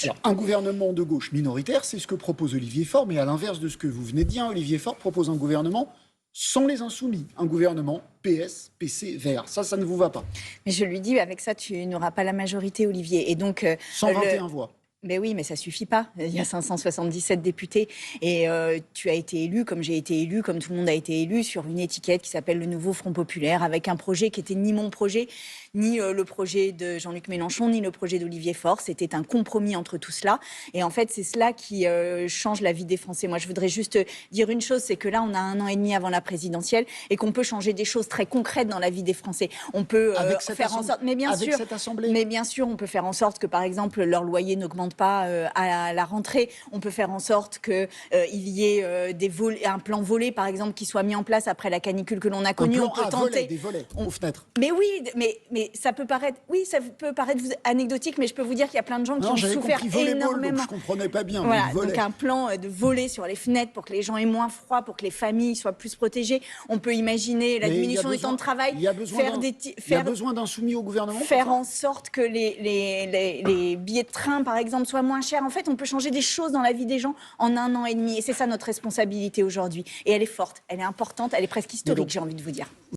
Alors, un gouvernement de gauche minoritaire, c'est ce que propose Olivier Faure, mais à l'inverse de ce que vous venez de dire, Olivier Faure propose un gouvernement sans les insoumis, un gouvernement PS, PC, Vert. Ça ne vous va pas. Mais je lui dis, avec ça, tu n'auras pas la majorité, Olivier. Et donc, 121 voix. Mais oui, mais ça suffit pas. Il y a 577 députés et tu as été élu, comme j'ai été élu, comme tout le monde a été élu, sur une étiquette qui s'appelle le Nouveau Front Populaire, avec un projet qui était ni mon projet, ni le projet de Jean-Luc Mélenchon, ni le projet d'Olivier Faure. C'était un compromis entre tout cela. Et en fait, c'est cela qui change la vie des Français. Moi, je voudrais juste dire une chose, c'est que là, on a 1 an et demi avant la présidentielle et qu'on peut changer des choses très concrètes dans la vie des Français. On peut faire en sorte, mais bien sûr, on peut faire en sorte que, par exemple, leur loyer n'augmente pas à la rentrée. On peut faire en sorte qu'il y ait un plan volé, par exemple, qui soit mis en place après la canicule que l'on a connue. On peut tenter des volets aux fenêtres. Mais oui, mais ça peut paraître, anecdotique, mais je peux vous dire qu'il y a plein de gens qui ont souffert énormément. Donc je comprenais pas bien. Voilà, donc un plan de volet sur les fenêtres pour que les gens aient moins froid, pour que les familles soient plus protégées. On peut imaginer la diminution du temps de travail. Il y a besoin d'un soumis au gouvernement. Faire en sorte que les billets de train, par exemple, soient moins chers. En fait, on peut changer des choses dans la vie des gens en 1 an et demi. Et c'est ça notre responsabilité aujourd'hui. Et elle est forte, elle est importante, elle est presque historique, j'ai envie de vous dire.